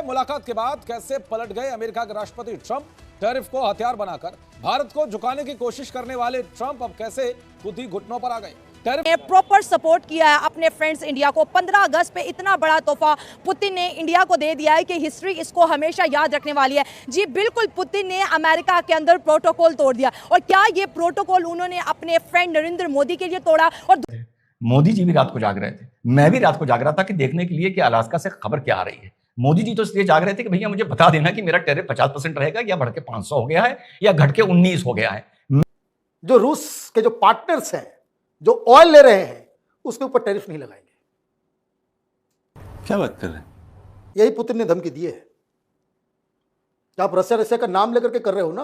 मुलाकात के बाद कैसे पलट गए अमेरिका के राष्ट्रपति ट्रंप? टैरिफ को हथियार बनाकर भारत को झुकाने की कोशिश करने वाले ट्रंप अब कैसे खुद ही घुटनों पर आ गए? प्रॉपर सपोर्ट किया है अपने फ्रेंड्स इंडिया को। 15 अगस्त पे इतना बड़ा तोहफा पुतिन ने इंडिया को दे दिया है कि हिस्ट्री इसको हमेशा याद रखने वाली है। जी बिल्कुल, पुतिन ने अमेरिका के अंदर प्रोटोकॉल तोड़ दिया। और क्या ये प्रोटोकॉल उन्होंने अपने फ्रेंड नरेंद्र मोदी के लिए तोड़ा? और मोदी जी भी रात को जाग रहे थे, मैं भी रात को जाग रहा था कि देखने के लिए कि अलास्का से खबर क्या आ रही है। मोदी जी तो इसलिए जाग रहे थे कि भैया मुझे बता देना कि मेरा टैरिफ 50% रहेगा या बढ़ के 500 हो गया है या घट के 19 हो गया है। जो रूस के जो पार्टनर्स हैं, जो ऑयल ले रहे हैं, उसके ऊपर टैरिफ नहीं लगाएंगे। क्या बात कर रहे हैं? यही पुतिन ने धमकी दी है कि आप रसिया का नाम लेकर के कर रहे हो ना,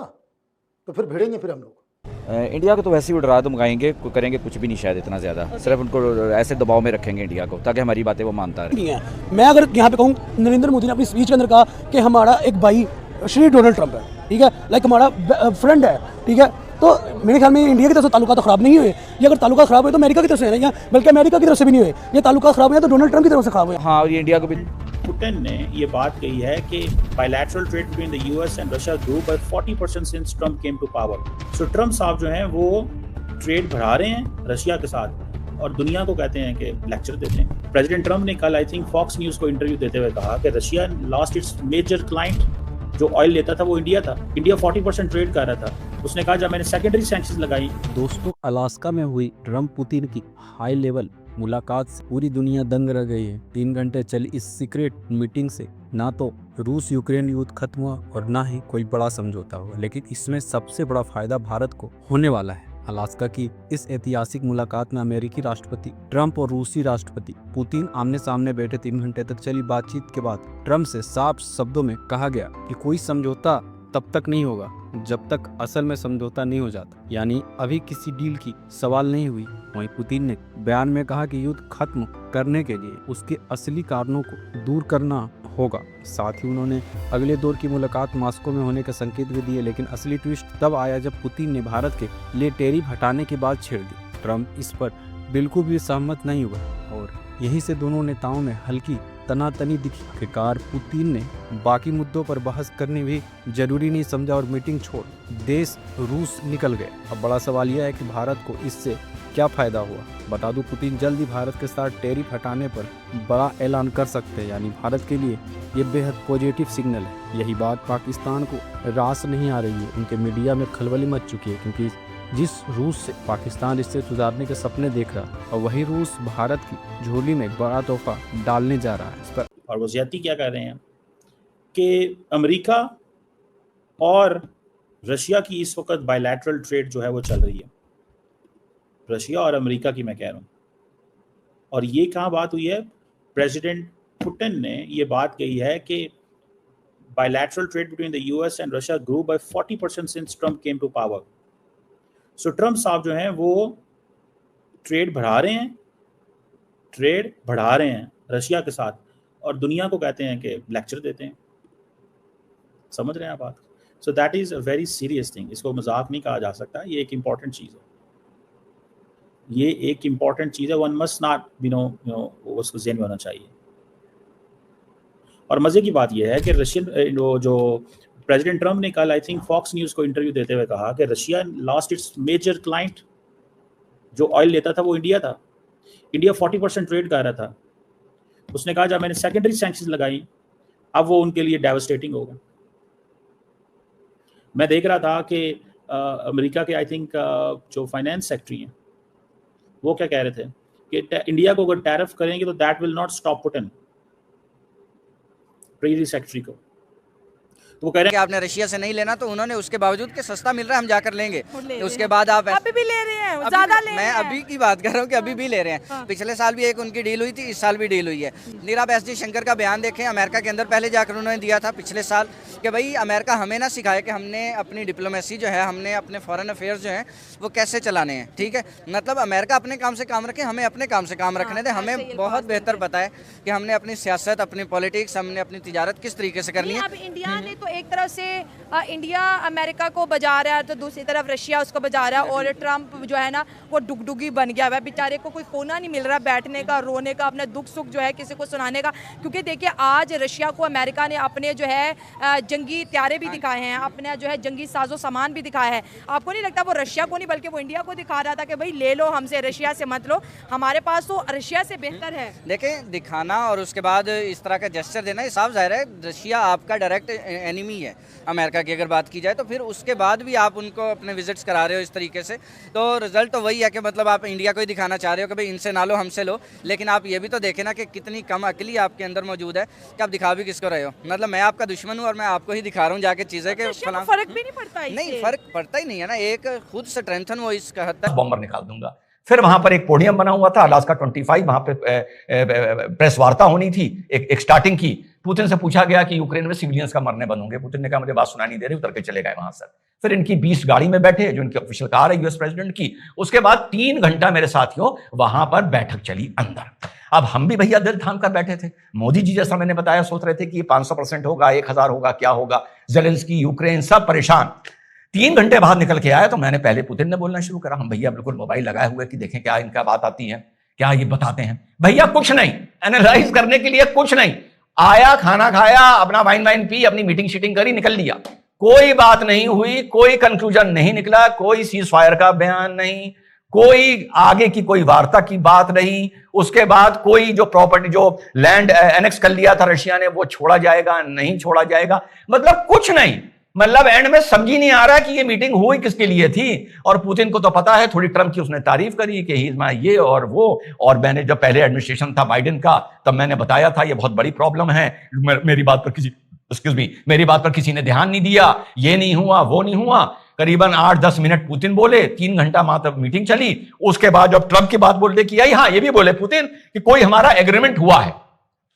तो फिर भिड़ेंगे फिर हम लोग। इंडिया को तो वैसे ही उड़ा धमकाएंगे, करेंगे कुछ भी नहीं शायद इतना ज़्यादा, सिर्फ उनको ऐसे दबाव में रखेंगे इंडिया को ताकि हमारी बातें वो मानता रहे। मैं अगर यहाँ पे कहूँ, नरेंद्र मोदी ने अपनी स्पीच के अंदर कहा कि हमारा एक भाई श्री डोनाल्ड ट्रंप है, ठीक है, लाइक हमारा फ्रेंड है, ठीक है, तो मेरे ख्याल में इंडिया की तरफ से ताल्लुकात तो खराब नहीं हुए। ये अगर ताल्लुकात खराब हुए तो अमेरिका की तरफ से है ना, बल्कि अमेरिका की तरफ से भी नहीं हुए। ये ताल्लुकात खराब हुए तो डोनाल्ड ट्रंप की तरफ से खराब हुए। हाँ, और ये इंडिया को भी। पुतिन ने ये बात कही है कि bilateral trade between the US and Russia grew by 40% since Trump came to power. So Trump साहब जो हैं वो ट्रेड बढ़ा रहे हैं रशिया के साथ और दुनिया को कहते हैं कि लेक्चर देते हैं। प्रेसिडेंट ट्रंप ने कल आई थिंक फॉक्स न्यूज़ को इंटरव्यू देते हुए कहा कि Russia lost its major client, जो ऑयल लेता था वो इंडिया था। इंडिया 40% ट्रेड कर रहा था। उसने कहा जब मैंने सेकेंडरी सैंक्शंस लगाई। दोस्तों, अलास्का में हुई ट्रंप पुतिन की हाई लेवल मुलाकात से पूरी दुनिया दंग रह गई है। 3 घंटे चली इस सीक्रेट मीटिंग से ना तो रूस यूक्रेन युद्ध खत्म हुआ और ना ही कोई बड़ा समझौता हुआ, लेकिन इसमें सबसे बड़ा फायदा भारत को होने वाला है। अलास्का की इस ऐतिहासिक मुलाकात में अमेरिकी राष्ट्रपति ट्रंप और रूसी राष्ट्रपति पुतिन आमने सामने बैठे। 3 घंटे तक चली बातचीत के बाद ट्रंप से साफ शब्दों में कहा गया कि कोई समझौता तब तक नहीं होगा जब तक असल में समझौता नहीं हो जाता, यानी अभी किसी डील की सवाल नहीं हुई। वहीं पुतिन ने बयान में कहा कि युद्ध खत्म करने के लिए उसके असली कारणों को दूर करना होगा। साथ ही उन्होंने अगले दौर की मुलाकात मॉस्को में होने के संकेत भी दिए, लेकिन असली ट्विस्ट तब आया जब पुतिन ने भारत के लिए टैरिफ हटाने की बात छेड़ दी। ट्रंप इस पर बिल्कुल भी सहमत नहीं हुआ और यहीं से दोनों नेताओं में हल्की तनातनी दिखी। आखिरकार पुतिन ने बाकी मुद्दों पर बहस करनी भी जरूरी नहीं समझा और मीटिंग छोड़ देश रूस निकल गए। अब बड़ा सवाल यह है कि भारत को इससे क्या फायदा हुआ। बता दूं, पुतिन जल्द ही भारत के साथ टैरिफ हटाने पर बड़ा ऐलान कर सकते हैं, यानी भारत के लिए ये बेहद पॉजिटिव सिग्नल है। यही बात पाकिस्तान को रास नहीं आ रही है, उनके मीडिया में खलबली मच चुकी है, क्योंकि जिस रूस से पाकिस्तान रिश्ते सुधारने के सपने देख रहा और वही रूस भारत की झोली में बड़ा तोहफा डालने जा रहा है। इस पर और वो ज्यादती क्या कर रहे हैं कि अमेरिका और रशिया की इस वक्त बायलैटरल ट्रेड जो है वो चल रही है, रशिया और अमेरिका की मैं कह रहा हूँ। और ये कहाँ बात हुई है? प्रेसिडेंट पुतिन ने ये बात कही है कि bilateral trade between the US and Russia grew by 40% since Trump came to power. So Trump साहब जो हैं वो ट्रेड बढ़ा रहे हैं रशिया के साथ और दुनिया को कहते हैं कि लेक्चर देते हैं। समझ रहे हैं आप बात? So that is a very serious thing. इसको मजाक नहीं कहा जा सकता। ये एक इम्पॉर्टेंट चीज़ है। वन मस्ट नॉट उसको ज़हन में होना चाहिए। और मज़े की बात यह है कि रशियन जो प्रेसिडेंट ट्रंप ने कल आई थिंक फॉक्स न्यूज़ को इंटरव्यू देते हुए कहा कि Russia lost its major client, जो ऑयल लेता था वो इंडिया था। इंडिया 40% ट्रेड कर रहा था। उसने कहा जब मैंने सेकेंडरी सैंक्शंस लगाई अब वो उनके लिए डेवास्टेटिंग होगा। मैं देख रहा था कि अमेरिका के आई थिंक जो फाइनेंस सेक्रेटरी हैं वो क्या कह रहे थे कि इंडिया को अगर टैरिफ करेंगे तो that will not stop Putin, treasury secretary को। वो कह रहे हैं कि आपने रशिया से नहीं लेना, तो उन्होंने उसके बावजूद कि सस्ता मिल रहा है हम जाकर लेंगे, तो उसके बाद आप अभी भी ले रहे हैं, ज्यादा ले रहे हैं। मैं अभी की बात कर रहा हूँ कि अभी भी ले रहे हैं। हाँ। पिछले साल भी एक उनकी डील हुई थी, इस साल भी डील हुई है। फिर आप एस जयशंकर का बयान देखें अमेरिका के अंदर, पहले जाकर उन्होंने दिया था पिछले साल कि भाई अमेरिका हमें ना सिखाए कि हमने अपनी डिप्लोमेसी जो है, हमने अपने फॉरेन अफेयर्स जो हैं वो कैसे चलाने हैं। ठीक है, मतलब अमेरिका अपने काम से काम रखे, हमें अपने काम से काम रखने दें। हमें बहुत बेहतर पता है कि हमने अपनी सियासत, अपनी पॉलिटिक्स, हमने अपनी तिजारत किस तरीके से करनी है। अब इंडिया ने तो एक तरफ से इंडिया अमेरिका को बजा रहा है तो दूसरी तरफ रशिया उसको बजा रहा है, और ट्रम्प जो है ना वो डुगडुगी बन गया है, बेचारे को कोई कोना नहीं मिल रहा बैठने का, रोने का, अपना दुख सुख जो है किसी को सुनाने का। क्योंकि देखिए आज रशिया को अमेरिका ने अपने जो है जंगी हथियारे भी दिखाए हैं, अपना जो है जंगी साजो सामान भी दिखाया है। आपको नहीं लगता वो रशिया को नहीं बल्कि वो इंडिया को दिखा रहा था कि भाई ले लो हमसे, रशिया से मत लो, हमारे पास तो रशिया से बेहतर है। देखें, दिखाना और उसके बाद इस तरह का जेस्चर देना, ये साफ जाहिर है रशिया आपका डायरेक्ट एनिमी है अमेरिका की अगर बात की जाए, तो फिर उसके बाद भी आप उनको अपने विजिट्स करा रहे हो इस तरीके से, तो रिजल्ट तो वही है कि मतलब आप इंडिया को ही दिखाना चाह रहे हो कि भाई इनसे ना लो हमसे लो। लेकिन आप ये भी तो देखें ना कि कितनी कम अकली आपके अंदर मौजूद है कि आप दिखा भी किसको रहे हो। मतलब मैं आपका दुश्मन हूँ और मैं आपको ही दिखा रहा हूँ जाके चीज़ें के फलां, फर्क भी नहीं पड़ता, नहीं फर्क पड़ता ही नहीं है ना, एक खुद स्ट्रेंथन वो इस हद तक बॉम्बर निकाल दूंगा। फिर वहां पर एक पोडियम बना हुआ था अलास्का 25, वहां पे प्रेस वार्ता होनी थी, एक स्टार्टिंग की। पुतिन से पूछा गया कि यूक्रेन में सिविलियंस का मरने बंद होंगे। पुतिन ने कहा मुझे बात सुनाई नहीं दे रही, उतर के चले गए वहां से। फिर इनकी 20 गाड़ी में बैठे, जो इनकी ऑफिशियल कार है यूएस प्रेसिडेंट की। उसके बाद 3 घंटा मेरे साथियों वहां पर बैठक चली अंदर। अब हम भी भैया दिल थाम कर बैठे थे। मोदी जी जैसा मैंने बताया सोच रहे थे कि ये 500% होगा, 1000 होगा, क्या होगा। जेलेंस्की, यूक्रेन सब परेशान। 3 घंटे बाद निकल के आया तो मैंने पहले पुतिन ने बोलना शुरू करा। हम भैया बिल्कुल मोबाइल लगाए हुए कि देखें क्या इनका बात आती है, क्या ये बताते हैं। भैया कुछ नहीं, एनालाइज करने के लिए कुछ नहीं। आया, खाना खाया, अपना वाइन पी, अपनी मीटिंग शीटिंग करी, निकल लिया। कोई बात नहीं हुई, कोई कंक्लूजन नहीं निकला, कोई सीज फायर का बयान नहीं, कोई आगे की कोई वार्ता की बात नहीं। उसके बाद कोई जो प्रॉपर्टी, जो लैंड एनेक्स कर लिया था रशिया ने, वो छोड़ा जाएगा नहीं छोड़ा जाएगा, मतलब कुछ नहीं। मतलब एंड में समझ ही नहीं आ रहा कि ये मीटिंग हुई किसके लिए थी। और पुतिन को तो पता है, थोड़ी ट्रम्प की उसने तारीफ करी कि ही इज माय ये और वो। और मैंने जब पहले एडमिनिस्ट्रेशन था बाइडेन का, तब मैंने बताया था ये बहुत बड़ी प्रॉब्लम है, मेरी बात पर किसी ने ध्यान नहीं दिया, ये नहीं हुआ, वो नहीं हुआ। करीबन 8-10 मिनट पुतिन बोले, 3 घंटा मात्र मीटिंग चली। उसके बाद जब ट्रम्प की बात बोलने की आई, हाँ ये भी बोले पुतिन कि कोई हमारा एग्रीमेंट हुआ है।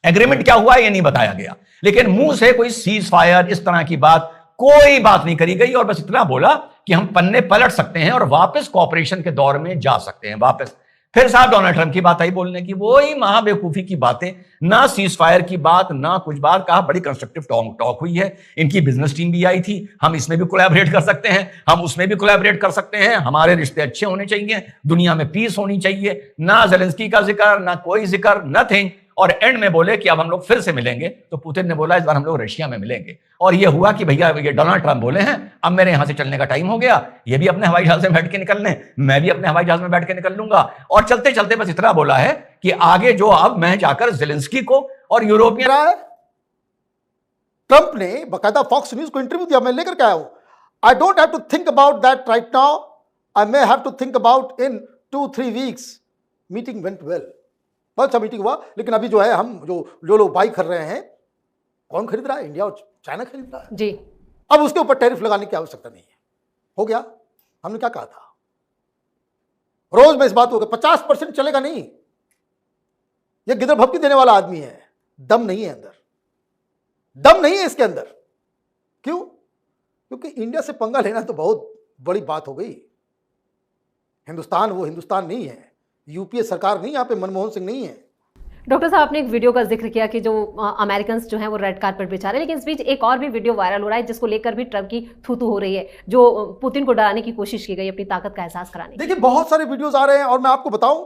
एग्रीमेंट क्या हुआ ये नहीं बताया गया, लेकिन मुंह से कोई सीज फायर इस तरह की बात, कोई बात नहीं करी गई। और बस इतना बोला कि हम पन्ने पलट सकते हैं और वापस कॉपरेशन के दौर में जा सकते हैं वापस। फिर साहब डोनाल्ड ट्रंप की बात आई बोलने की, वही महाबेवकूफी की बातें, ना सीज फायर की बात, ना कुछ बात। कहा बड़ी कंस्ट्रक्टिव टॉक हुई है, इनकी बिजनेस टीम भी आई थी, हम इसमें भी कोलैबोरेट कर सकते हैं, हम उसमें भी कोलैबोरेट कर सकते हैं, हमारे रिश्ते अच्छे होने चाहिए, दुनिया में पीस होनी चाहिए। ना जेलेंस्की का जिक्र, ना कोई जिक्र, नथिंग। और एंड में बोले कि अब हम लोग फिर से मिलेंगे। तो पुतिन ने बोला इस बार हम लोग रशिया में मिलेंगे। और ये हुआ कि भैया ये डोनाल्ड ट्रंप बोले हैं अब मेरे यहां से चलने का टाइम हो गया, ये भी अपने हवाई जहाज में बैठ के निकल लें, मैं भी अपने हवाई जहाज में बैठ के निकल लूंगा। और चलते चलते बस इतना बोला है कि आगे जो अब मैं जाकर जेलेंस्की को और यूरोपियन। ट्रंप ने बकायदा फॉक्स न्यूज को इंटरव्यू दिया, मैं लेकर के आया हूं। I don't have to think about that right now, I may have to think about in 2-3 weeks. Meeting went well, बहुत अच्छा मीटिंग हुआ। लेकिन अभी जो है हम जो लोग बाई कर रहे हैं, कौन खरीद रहा है? इंडिया और चाइना खरीद रहा है जी। अब उसके ऊपर टैरिफ लगाने की आवश्यकता नहीं है, हो गया। हमने क्या कहा था, रोज में इस बात हो गया 50% चलेगा नहीं। ये गिदड़ भपकी देने वाला आदमी है, दम नहीं है अंदर, दम नहीं है इसके अंदर। क्यों? क्योंकि इंडिया से पंगा लेना तो बहुत बड़ी बात हो गई। हिंदुस्तान वो हिंदुस्तान नहीं है, यूपीए सरकार नहीं, यहाँ पे मनमोहन सिंह नहीं है। डॉक्टर साहब, आपने एक वीडियो का जिक्र किया कि जो अमेरिकन जो हैं वो रेड कार्पेट बिछा रहे हैं, लेकिन इस बीच एक और भी वीडियो वायरल हो रहा है जिसको लेकर भी ट्रंप की थू-थू हो रही है, जो पुतिन को डराने की कोशिश की गई अपनी ताकत का एहसास कराने की। देखिए बहुत सारे वीडियोस आ रहे हैं और मैं आपको बताऊं,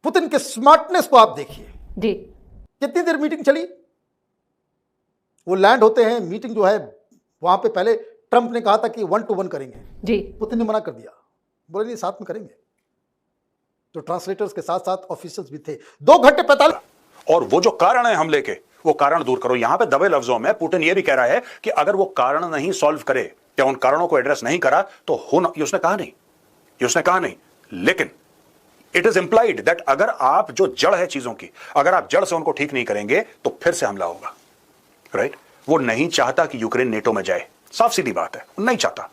पुतिन के स्मार्टनेस को आप देखिए जी। कितनी देर मीटिंग चली, वो लैंड होते हैं, मीटिंग जो है वहां पे पहले ट्रंप ने कहा था कि 1-to-1 करेंगे जी, पुतिन ने मना कर दिया, बोले नहीं साथ में करेंगे। तो ट्रांसलेटर्स के साथ साथ ऑफिशियल्स भी थे। 2 घंटे 45। और वो जो कारण है हमले के, वो कारण दूर करो। यहां पे दबे लफ्जों में पुतिन ये भी कह रहा है कि अगर वो कारण नहीं सॉल्व करे या उन कारणों को एड्रेस नहीं करा तो ये उसने कहा नहीं, लेकिन इट इज इंप्लाइड दैट अगर आप जो जड़ है चीजों की, अगर आप जड़ से उनको ठीक नहीं करेंगे तो फिर से हमला होगा। राइट? वो नहीं चाहता कि यूक्रेन नेटो में जाए, साफ सीधी बात है, नहीं चाहता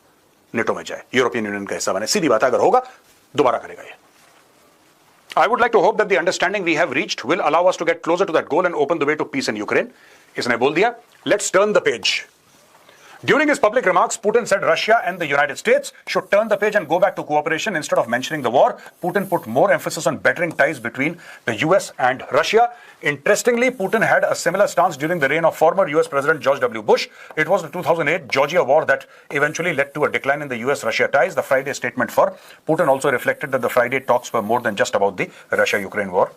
नेटो में जाए, यूरोपियन यूनियन का हिस्सा बने, सीधी बात है। अगर होगा दोबारा करेगा ये। I would like to hope that the understanding we have reached will allow us to get closer to that goal and open the way to peace in Ukraine. इसने बोल दिया, let's turn the page. During his public remarks, Putin said Russia and the United States should turn the page and go back to cooperation instead of mentioning the war. Putin put more emphasis on bettering ties between the US and Russia. Interestingly, Putin had a similar stance during the reign of former US President George W. Bush. It was the 2008 Georgia war that eventually led to a decline in the US-Russia ties. The Friday statement for Putin also reflected that the Friday talks were more than just about the Russia-Ukraine war.